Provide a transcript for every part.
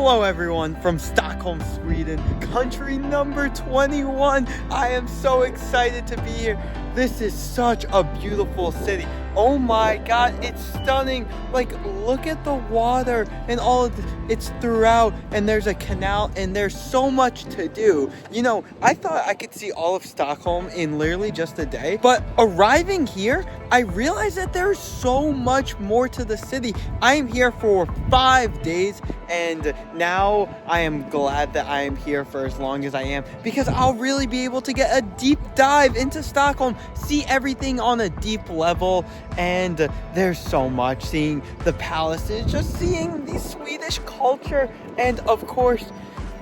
Hello everyone from Stockholm, Sweden, country number 21. I am so excited to be here. This is such a beautiful city. Oh my god, it's stunning. Like, look at the water and all of it's throughout, and there's a canal, and there's so much to do. You know, I thought I could see all of Stockholm in literally just a day, but arriving here, I realized that there's so much more to the city. I am here for 5 days, and now I am glad that I am here for as long as I am, because I'll really be able to get a deep dive into Stockholm, see everything on a deep level. And there's so much, seeing the palaces, just seeing the Swedish culture, and of course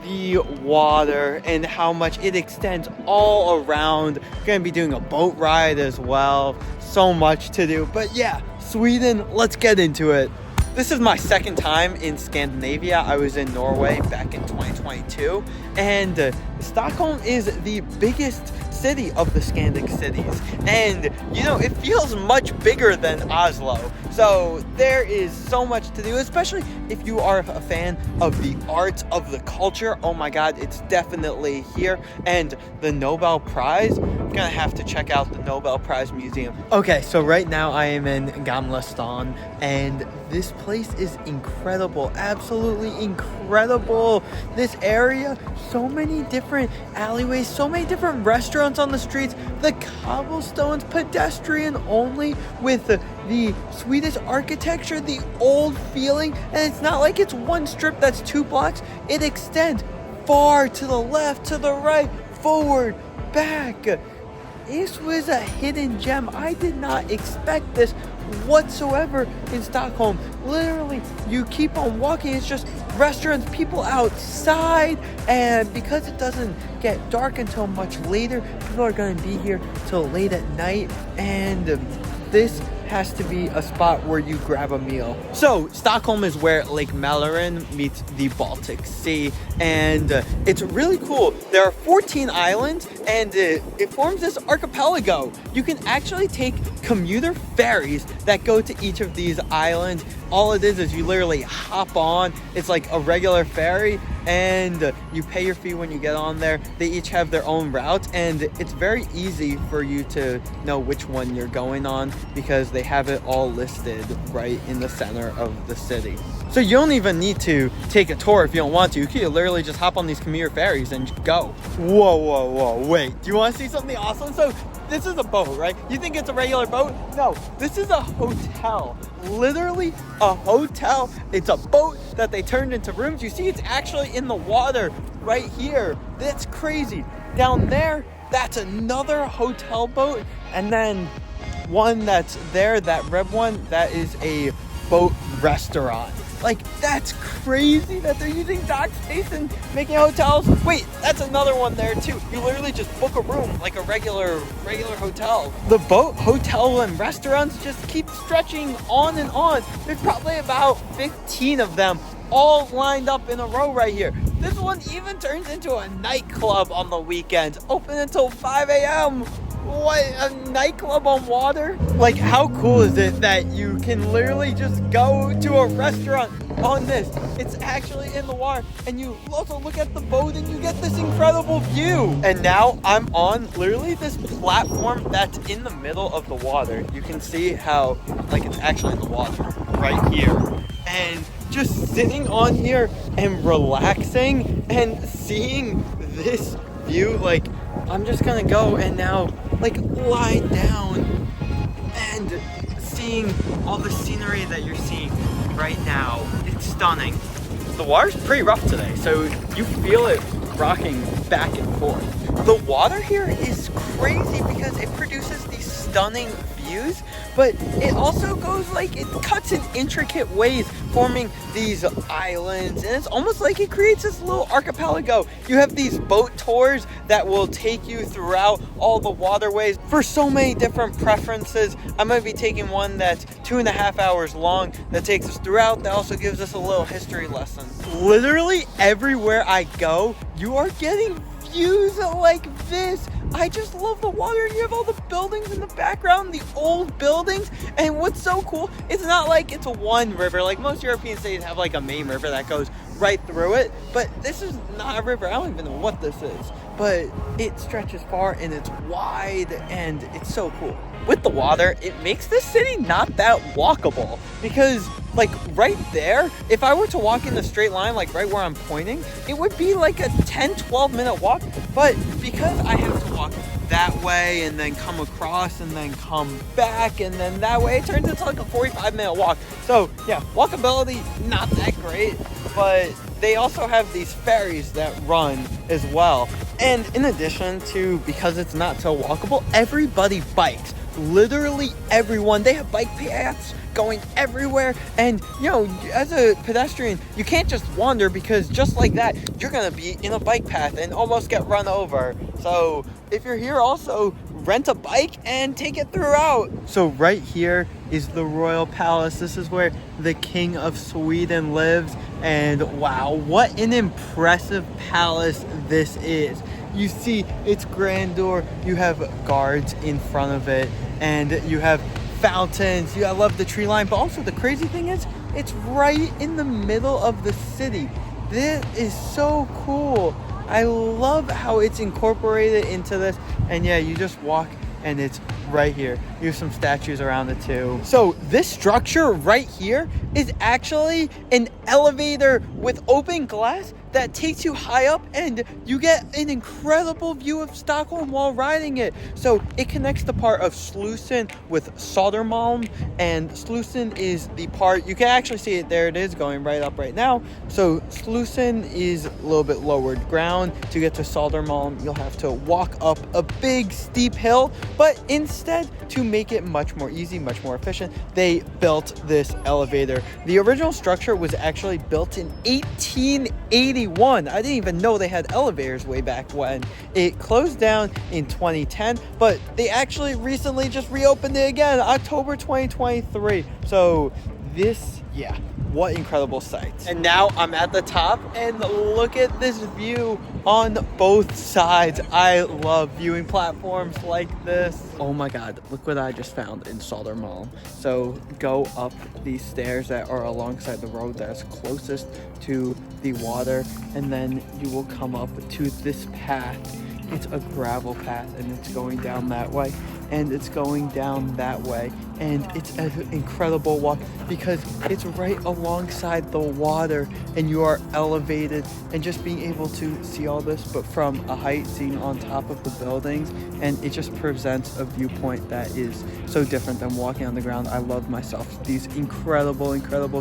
the water and how much it extends all around. Gonna be doing a boat ride as well. So much to do, but yeah, Sweden, let's get into it. This is my second time in Scandinavia. I was in Norway back in 2022, and Stockholm is the biggest city of the Scandic cities, and you know, it feels much bigger than Oslo, so there is so much to do, especially if you are a fan of the arts, of the culture. Oh my god, it's definitely here. And the Nobel Prize, I'm gonna have to check out the Nobel Prize Museum. Okay, so right now I am in Gamla Stan, and this place is incredible, absolutely incredible. This area, so many different alleyways, so many different restaurants on the streets, the cobblestones, pedestrian only, with the Swedish architecture, the old feeling, and it's not like it's one strip that's 2 blocks. It extends far to the left, to the right, forward, back. This was a hidden gem. I did not expect this whatsoever in Stockholm. Literally, you keep on walking, it's just restaurants, people outside, and because it doesn't get dark until much later, people are going to be here till late at night, and this has to be a spot where you grab a meal. So Stockholm is where Lake Mälaren meets the Baltic Sea, and it's really cool. There are 14 islands, and it forms this archipelago. You can actually take commuter ferries that go to each of these islands. All it is you literally hop on. It's like a regular ferry, and you pay your fee when you get on there. They each have their own routes, and it's very easy for you to know which one you're going on because they have it all listed right in the center of the city. So you don't even need to take a tour if you don't want to. You can literally just hop on these commuter ferries and go. Whoa, wait, do you want to see something awesome? So this is a boat, right? You think it's a regular boat? No, this is a hotel. Literally a hotel. It's a boat that they turned into rooms. You see, it's actually in the water right here. That's crazy. Down there, that's another hotel boat. And then one that's there, that red one, that is a boat restaurant. Like, that's crazy that they're using dock space and making hotels. Wait, that's another one there too. You literally just book a room like a regular hotel. The boat, hotel, and restaurants just keep stretching on and on. There's probably about 15 of them all lined up in a row right here. This one even turns into a nightclub on the weekends, open until 5 a.m. What, a nightclub on water? Like, how cool is it that you can literally just go to a restaurant on this? It's actually in the water, and you also look at the boat and you get this incredible view. And now I'm on literally this platform that's in the middle of the water. You can see how, like, it's actually in the water right here. And just sitting on here and relaxing and seeing this view, like, I'm just gonna go and now, like, lie down and seeing all the scenery that you're seeing right now. It's stunning. The water's pretty rough today, so you feel it rocking back and forth. The water here is crazy because it produces these stunning views, but it also goes, like, it cuts in intricate ways, forming these islands, and it's almost like it creates this little archipelago. You have these boat tours that will take you throughout all the waterways for so many different preferences. I'm going to be taking one that's 2.5 hours long that takes us throughout, that also gives us a little history lesson. Literally everywhere I go, you are getting views like this. I just love the water, and you have all the buildings in the background, the old buildings. And what's so cool, it's not like it's a one river. Like most European cities have like a main river that goes right through it. But this is not a river. I don't even know what this is. But it stretches far and it's wide and it's so cool. With the water, it makes the city not that walkable, because like right there, if I were to walk in a straight line, like right where I'm pointing, it would be like a 10-12 minute walk. But because I have to walk that way and then come across and then come back and then that way, it turns into like a 45-minute walk. So yeah, walkability not that great, but they also have these ferries that run as well. And in addition to, because it's not so walkable, everybody bikes. Literally everyone. They have bike paths going everywhere, and you know, as a pedestrian, you can't just wander, because just like that, you're gonna be in a bike path and almost get run over. So if you're here, also rent a bike and take it throughout. So right here is the Royal Palace. This is where the King of Sweden lives, and wow, what an impressive palace this is. You see its grandeur, you have guards in front of it, and you have fountains. I love the tree line, but also the crazy thing is, it's right in the middle of the city. This is so cool. I love how it's incorporated into this, and yeah, you just walk and it's right here. You have some statues around it too. So this structure right here is actually an elevator with open glass that takes you high up, and you get an incredible view of Stockholm while riding it. So it connects the part of Slussen with Sodermalm, and Slussen is the part, you can actually see it, there it is going right up right now. So Slussen is a little bit lowered ground. To get to Sodermalm, you'll have to walk up a big steep hill, but instead, to make it much more easy, much more efficient, they built this elevator. The original structure was actually built in 1881. I didn't even know they had elevators way back when. It closed down in 2010, but they actually recently just reopened it again, October 2023. So this, yeah, what incredible sights. And now I'm at the top, and look at this view on both sides. I love viewing platforms like this. Oh my god, look what I just found in Sodermalm. So go up these stairs that are alongside the road that's closest to the water, and then you will come up to this path. It's a gravel path, and it's going down that way, and it's going down that way, and it's an incredible walk because it's right alongside the water, and you are elevated, and just being able to see all this but from a height, seeing on top of the buildings, and it just presents a viewpoint that is so different than walking on the ground. I love myself these incredible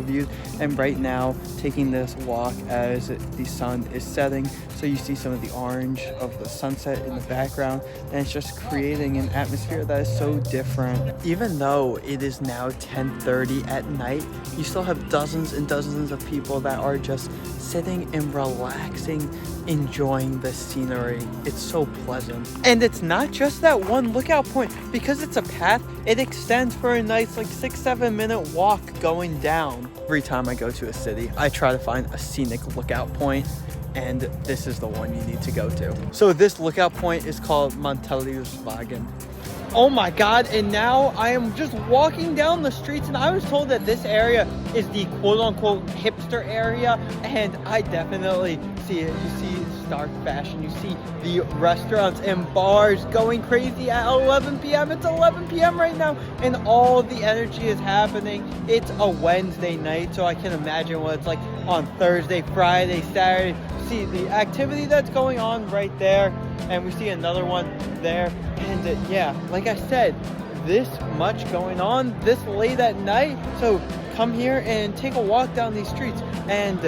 views, and right now taking this walk as the sun is setting, so you see some of the orange of the sunset in the background, and it's just creating an atmosphere that is so different. Even though it is now 10:30 at night, you still have dozens and dozens of people that are just sitting and relaxing, enjoying the scenery. It's so pleasant. And it's not just that one lookout point. Because it's a path, it extends for a nice like 6-7 minute walk going down. Every time I go to a city, I try to find a scenic lookout point, and this is the one you need to go to. So this lookout point is called Monteliusvagen. Oh my god, and now I am just walking down the streets, and I was told that this area is the quote-unquote hipster area, and I definitely see it. You see Stark fashion, you see the restaurants and bars going crazy at 11 p.m. It's 11 p.m. right now, and all the energy is happening. It's a Wednesday night, so I can imagine what it's like on Thursday, Friday, Saturday. See the activity that's going on right there, and we see another one there, and yeah, like I said, this much going on this late at night. So come here and take a walk down these streets, and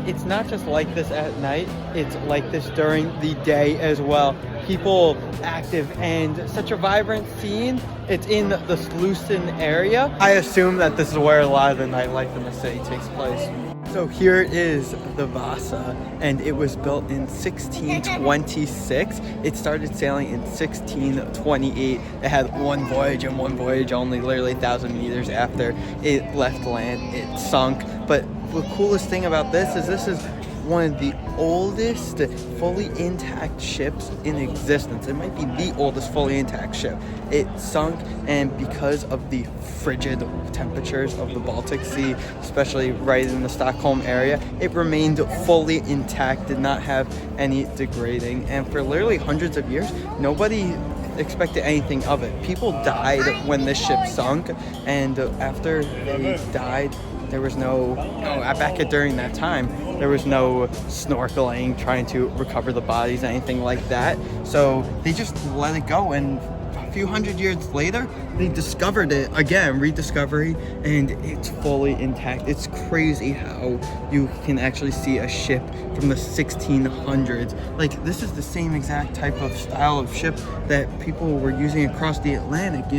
it's not just like this at night, it's like this during the day as well. People active, and such a vibrant scene. It's in the Slussen area. I assume that this is where a lot of the nightlife in the city takes place. So here is the Vasa, and it was built in 1626. It started sailing in 1628. It had one voyage, and one voyage only, literally 1,000 meters after it left land, it sunk. But the coolest thing about this is one of the oldest fully intact ships in existence. It might be the oldest fully intact ship. It sunk, and because of the frigid temperatures of the Baltic Sea, especially right in the Stockholm area, it remained fully intact, did not have any degrading, and for literally hundreds of years, nobody expected anything of it. People died when this ship sunk, and after they died, there was during that time, there was no snorkeling, trying to recover the bodies, anything like that. So they just let it go, and a few hundred years later, they discovered it again, rediscovery, and it's fully intact. It's crazy how you can actually see a ship from the 1600s. Like, this is the same exact type of style of ship that people were using across the Atlantic,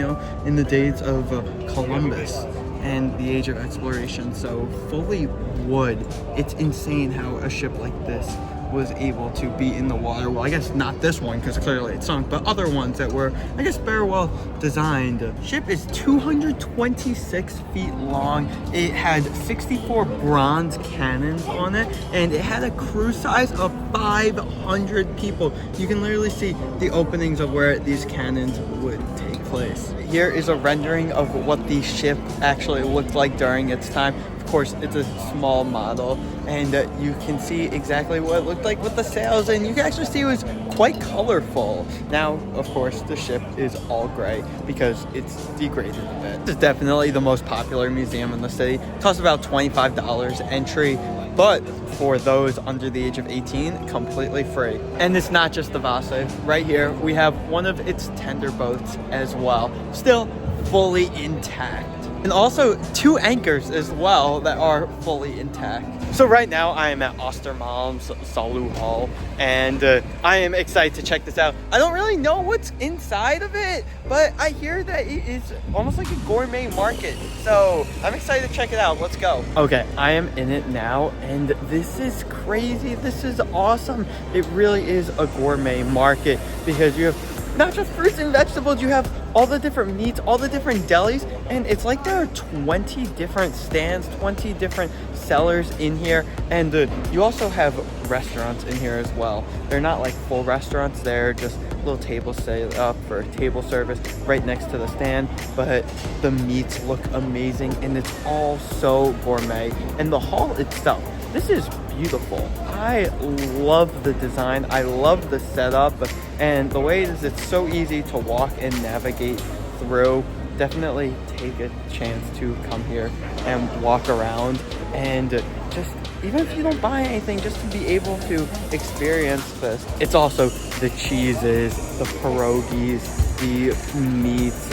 in the days of Columbus and the age of exploration. So fully wood. It's insane how a ship like this was able to be in the water. Well, I guess not this one because clearly it sunk, but other ones that were, I guess, very well designed. The ship is 226 feet long. It had 64 bronze cannons on it, and it had a crew size of 500 people. You can literally see the openings of where these cannons would take place. Here is a rendering of what the ship actually looked like during its time. Of course, it's a small model, and you can see exactly what it looked like with the sails, and you can actually see it was quite colorful. Now, of course, the ship is all gray because it's degraded a bit. This is definitely the most popular museum in the city. It costs about $25 entry, but for those under the age of 18, completely free. And it's not just the Vasa. Right here, we have one of its tender boats as well, still fully intact. And also 2 anchors as well that are fully intact. So right now I am at Sodermalm's Saluhall, and I am excited to check this out. I don't really know what's inside of it, but I hear that it is almost like a gourmet market. So I'm excited to check it out. Let's go. Okay, I am in it now, and this is crazy. This is awesome. It really is a gourmet market because you have not just fruits and vegetables, you have all the different meats, all the different delis, and it's like there are 20 different stands, 20 different sellers in here, and you also have restaurants in here as well. They're not like full restaurants, they're just little tables set up for table service right next to the stand, but the meats look amazing, and it's all so gourmet. And the hall itself, this is beautiful. I love the design, I love the setup, and the way it is, it's so easy to walk and navigate through. Definitely take a chance to come here and walk around, and just, even if you don't buy anything, just to be able to experience this. It's also the cheeses, the pierogies, the meats,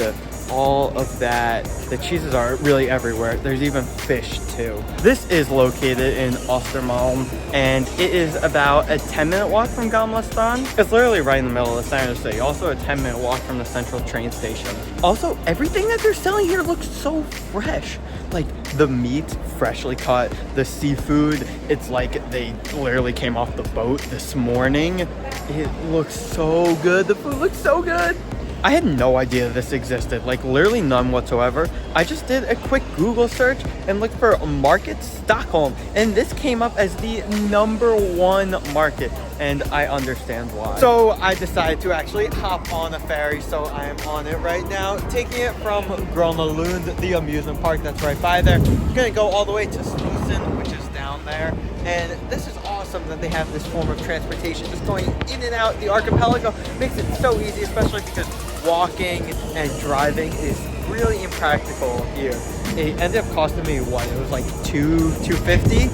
all of that. The cheeses are really everywhere. There's even fish too. This is located in Sodermalm, and it is about a 10-minute walk from Gamla Stan. It's literally right in the middle of the center of the city. Also a 10-minute walk from the central train station. Also, everything that they're selling here looks so fresh. Like the meat, freshly cut, the seafood, it's like they literally came off the boat this morning. It looks so good. The food looks so good. I had no idea this existed, like literally none whatsoever. I just did a quick Google search and looked for Market Stockholm, and this came up as the #1 market, and I understand why. So I decided to actually hop on a ferry, so I am on it right now, taking it from Grona, Lund, the amusement park that's right by there. I'm gonna go all the way to Slussen, which is down there, and this is awesome that they have this form of transportation just going in and out the archipelago. Makes it so easy, especially because walking and driving is really impractical here. It ended up costing me what? It was like $2.50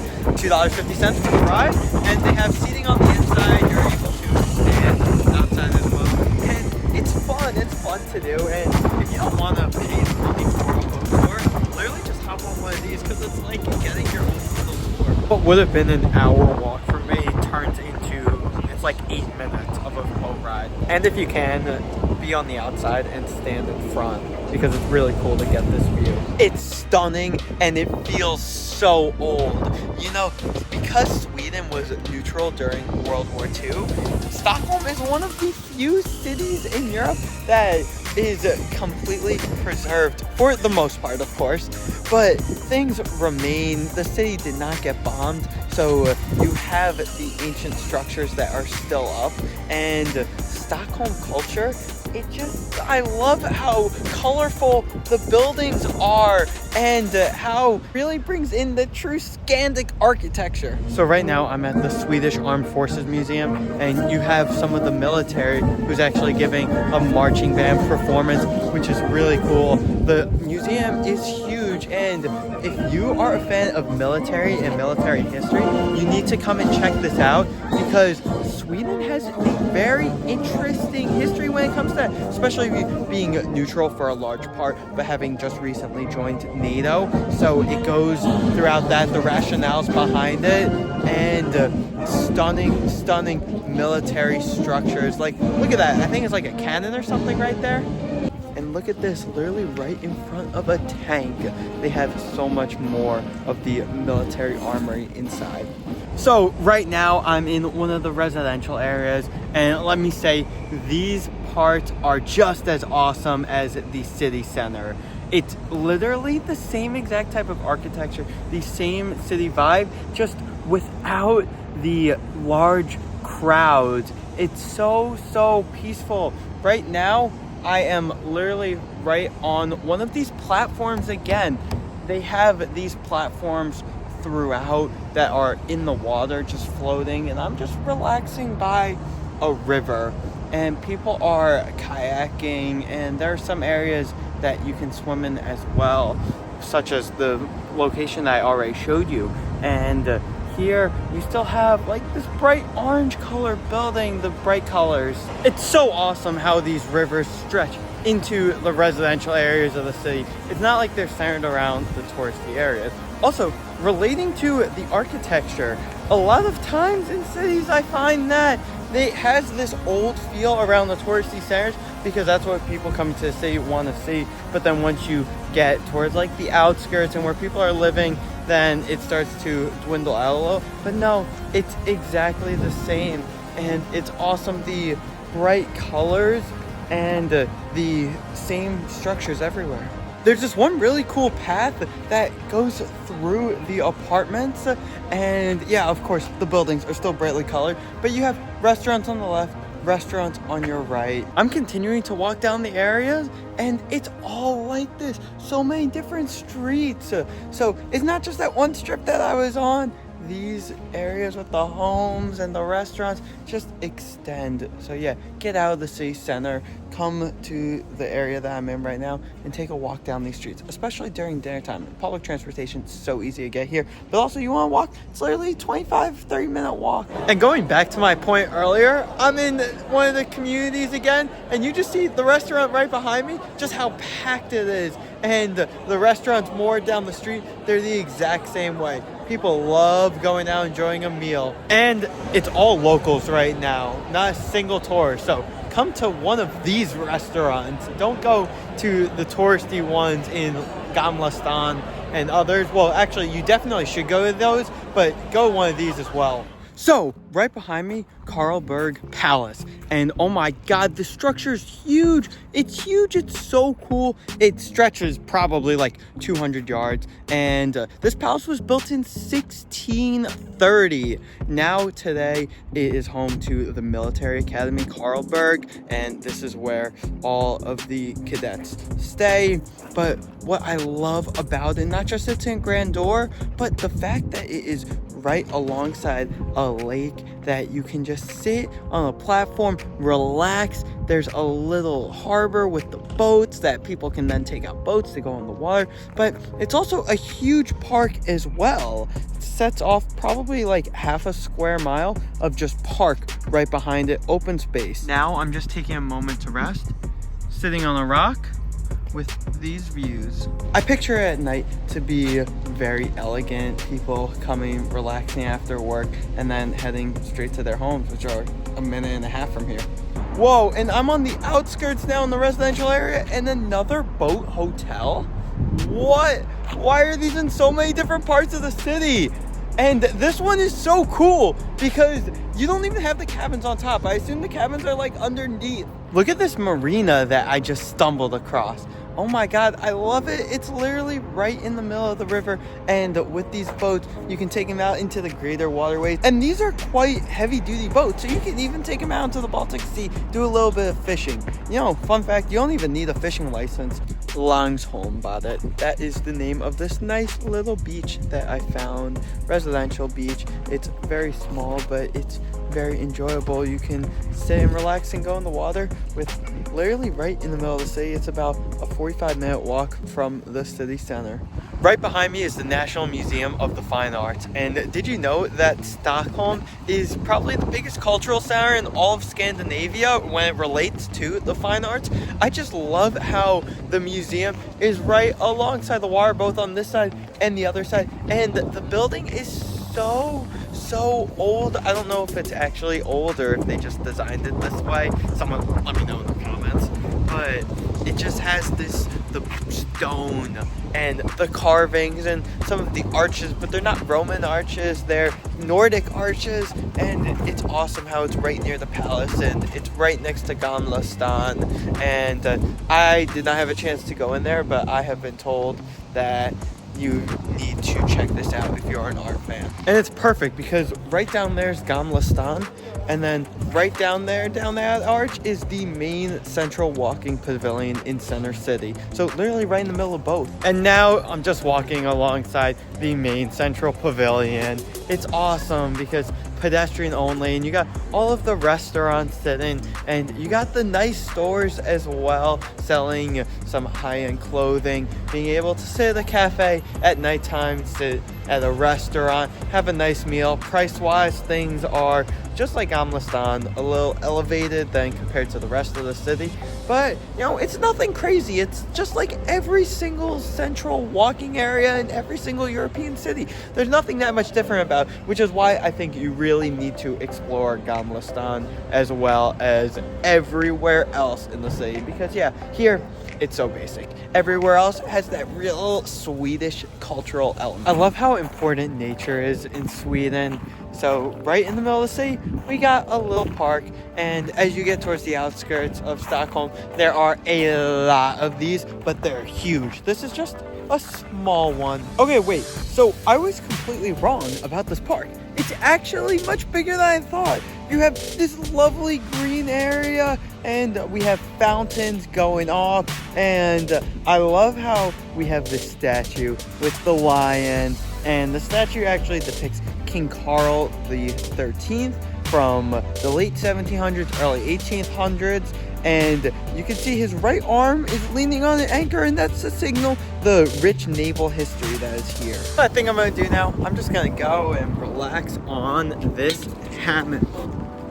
for the ride, and they have seating on the inside. You're able to stand outside as well, and it's fun to do. And if you don't want to pay money for a boat tour, literally just hop on one of these, because it's like getting your own little tour. What would have been an hour walk for me turns into, it's like 8 minutes of a boat ride. And if you can, be on the outside and stand in front, because it's really cool to get this view. It's stunning, and it feels so old. You know, because Sweden was neutral during World War II, Stockholm is one of the few cities in Europe that is completely preserved, for the most part, of course, but things remain. The city did not get bombed, So you have the ancient structures that are still up, and Stockholm culture, I love how colorful the buildings are and how it really brings in the true Scandic architecture. So right now I'm at the Swedish Armed Forces Museum, and you have some of the military who's actually giving a marching band performance, which is really cool. The museum is huge, and if you are a fan of military and military history, you need to come and check this out, because Sweden has a very interesting history when it comes to that, especially being neutral for a large part, but having just recently joined NATO. So it goes throughout that, the rationales behind it, and stunning military structures. Like, look at that. I think it's like a cannon or something right there. And look at this, literally right in front of a tank. They have so much more of the military armory inside. So right now I'm in one of the residential areas, and let me say, these parts are just as awesome as the city center. It's literally the same exact type of architecture, the same city vibe, just without the large crowds. It's so peaceful. Right now, I am literally right on one of these platforms again. They have these platforms throughout that are in the water, just floating, and I'm just relaxing by a river. And people are kayaking, and there are some areas that you can swim in as well, such as the location that I already showed you. And here you still have like this bright orange color building, the bright colors. It's so awesome how these rivers stretch into the residential areas of the city. It's not like they're centered around the touristy areas. Also, relating to the architecture, a lot of times in cities I find that it has this old feel around the touristy centers, because that's what people coming to the city want to see. But then once you get towards like the outskirts and where people are living, then it starts to dwindle out a little. But no, it's exactly the same, and it's awesome. The bright colors and the same structures everywhere. There's this one really cool path that goes through the apartments, and yeah, of course the buildings are still brightly colored, but you have restaurants on the left, restaurants on your right. I'm continuing to walk down the areas, and it's all like this. So many different streets. So it's not just that one strip that I was on. These areas with the homes and the restaurants just extend. So yeah, get out of the city center, come to the area that I'm in right now, and take a walk down these streets, especially during dinner time. Public transportation is so easy to get here, but also you want to walk, it's literally 25-30 minute walk. And going back to my point earlier, I'm in one of the communities again, and you just see the restaurant right behind me, just how packed it is. And the restaurants more down the street, they're the exact same way. People love going out, enjoying a meal. And it's all locals right now, not a single tourist. So come to one of these restaurants. Don't go to the touristy ones in Gamla Stan and others. Well, actually, you definitely should go to those, but go to one of these as well. So, right behind me, Karlberg Palace. And oh my god, the structure is huge. It's huge. It's so cool. It stretches probably like 200 yards. And this palace was built in 1630. Now, today, it is home to the military academy, Karlberg. And this is where all of the cadets stay. But what I love about it, not just its in grandeur, but the fact that it is right alongside a lake that you can just sit on a platform, relax. There's a little harbor with the boats that people can then take out boats to go in the water. But it's also a huge park as well. It sets off probably like half a square mile of just park right behind it, open space. Now I'm just taking a moment to rest, sitting on a rock with these views. I picture it at night to be very elegant, people coming, relaxing after work, and then heading straight to their homes, which are a minute and a half from here. Whoa, and I'm on the outskirts now in the residential area, and another boat hotel? What? Why are these in so many different parts of the city? And this one is so cool because you don't even have the cabins on top. I assume the cabins are like underneath. Look at this marina that I just stumbled across. Oh my god, I love it. It's literally right in the middle of the river, and with these boats you can take them out into the greater waterways, and these are quite heavy duty boats, so you can even take them out into the Baltic Sea, do a little bit of fishing. You know, fun fact, you don't even need a fishing license. Langholmsbadet, that is the name of this nice little beach that I found, residential beach. It's very small, but it's very enjoyable. You can sit and relax and go in the water with literally right in the middle of the city. It's about a 45-minute walk from the city center. Right behind me is the National Museum of the Fine Arts, and did you know that Stockholm is probably the biggest cultural center in all of Scandinavia when it relates to the fine arts? I just love how the museum is right alongside the water, both on this side and the other side, and the building is so old. I don't know if it's actually old or if they just designed it this way. Someone let me know in the comments. But it just has the stone and the carvings and some of the arches, but they're not Roman arches, they're Nordic arches, and it's awesome how it's right near the palace, and it's right next to Gamla Stan. And I did not have a chance to go in there, but I have been told that you need to check this out if you're an art fan. And it's perfect because right down there is Gamla Stan, and then right down there, down that arch, is the main central walking pavilion in Center City. So literally right in the middle of both. And now I'm just walking alongside the main central pavilion. It's awesome because pedestrian only, and you got all of the restaurants sitting, and you got the nice stores as well selling some high-end clothing, being able to sit at a cafe at nighttime, sit at a restaurant, have a nice meal. Price-wise, things are just like Gamla Stan, a little elevated than compared to the rest of the city, but you know, it's nothing crazy. It's just like every single central walking area in every single European city. There's nothing that much different about, which is why I think you really need to explore Gamla Stan as well as everywhere else in the city, because yeah, here it's so basic. Everywhere else has that real Swedish cultural element. I love how important nature is in Sweden. So right in the middle of the city, we got a little park, and as you get towards the outskirts of Stockholm, there are a lot of these, but they're huge. This is just a small one. Okay, wait, so I was completely wrong about this park. It's actually much bigger than I thought. You have this lovely green area, and we have fountains going off, and I love how we have this statue with the lion, and the statue actually depicts King Karl the 13th from the late 1700s, early 1800s, and you can see his right arm is leaning on an anchor, and that's to signal the rich naval history that is here. What I think I'm gonna do now, I'm just gonna go and relax on this hammock.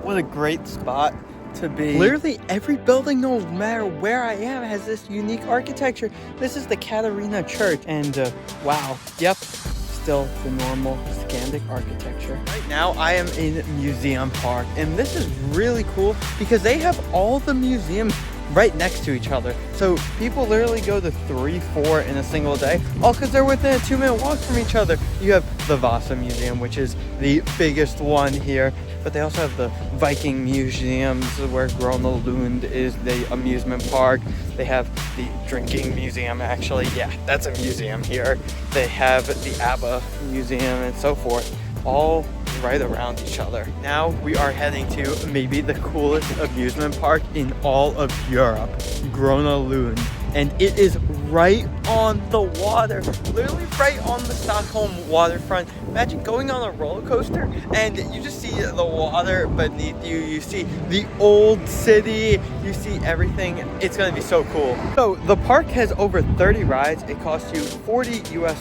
What a great spot to be. Literally every building, no matter where I am, has this unique architecture. This is the Katarina church, and wow, yep, still the normal Scandic architecture. Right now I am in Amusement Park, and this is really cool because they have all the museums right next to each other. So people literally go to 3-4 in a single day, all because they're within a 2-minute walk from each other. You have the Vasa Museum, which is the biggest one here, but they also have the Viking museums where Grona, Lund is the amusement park. They have the drinking museum, actually. Yeah, that's a museum here. They have the ABBA museum and so forth, all right around each other. Now we are heading to maybe the coolest amusement park in all of Europe, Grona Lund. And it is right on the water, literally right on the Stockholm waterfront. Imagine going on a roller coaster and you just see the water beneath you. You see the old city, you see everything. It's gonna be so cool. So the park has over 30 rides. It costs you $40 US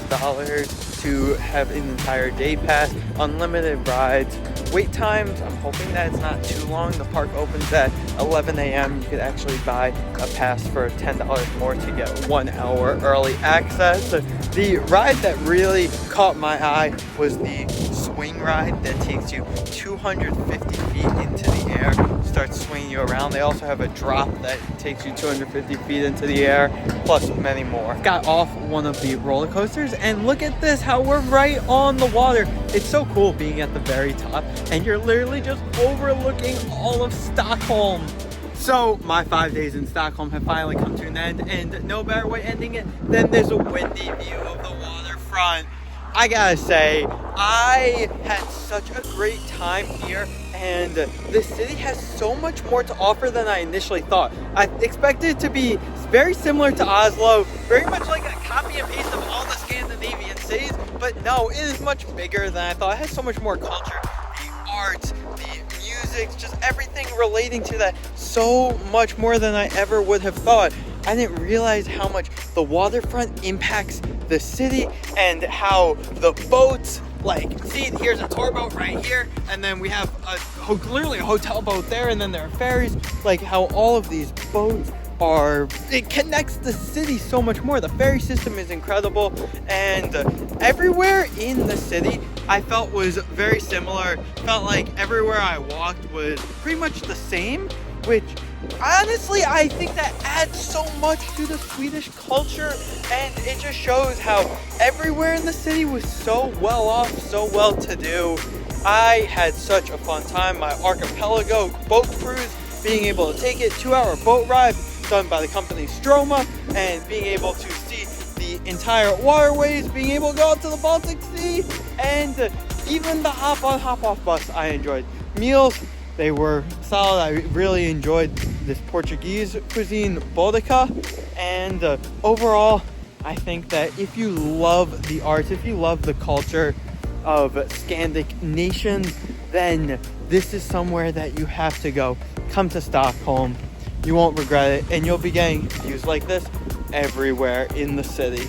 to have an entire day pass, unlimited rides. Wait times, I'm hoping that it's not too long. The park opens at 11 a.m. You could actually buy a pass for $10 more to get 1 hour early access. The ride that really caught my eye was the swing ride that takes you 250 feet into the air, starts swinging you around. They also have a drop that takes you 250 feet into the air, plus many more. Got off one of the roller coasters, and look at this, how we're right on the water. It's so cool being at the very top, and you're literally just overlooking all of Stockholm. So my 5 days in Stockholm have finally come to an end, and no better way ending it than this windy view of the waterfront. I gotta say, I had such a great time here, and the city has so much more to offer than I initially thought. I expected it to be very similar to Oslo, very much like a copy and paste of all the Scandinavian cities, but no, it is much bigger than I thought. It has so much more culture, the arts, the music, just everything relating to that, so much more than I ever would have thought. I didn't realize how much the waterfront impacts the city and how the boats, like, see, here's a tour boat right here, and then we have clearly a hotel boat there, and then there are ferries, like how all of these boats it connects the city so much more. The ferry system is incredible, and everywhere in the city I felt was very similar. Felt like everywhere I walked was pretty much the same, which honestly I think that adds so much to the Swedish culture, and it just shows how everywhere in the city was so well off, so well to do. I had such a fun time. My archipelago boat cruise, being able to take it, 2-hour boat ride done by the company Stroma, and being able to see the entire Waterways, being able to go out to the Baltic Sea, and even the hop-on hop-off bus I enjoyed. Meals, they were solid. I really enjoyed this Portuguese cuisine, Bodica, and overall I think that if you love the arts, if you love the culture of Scandic nations, then this is somewhere that you have to go. Come to Stockholm. You won't regret it, and you'll be getting views like this everywhere in the city.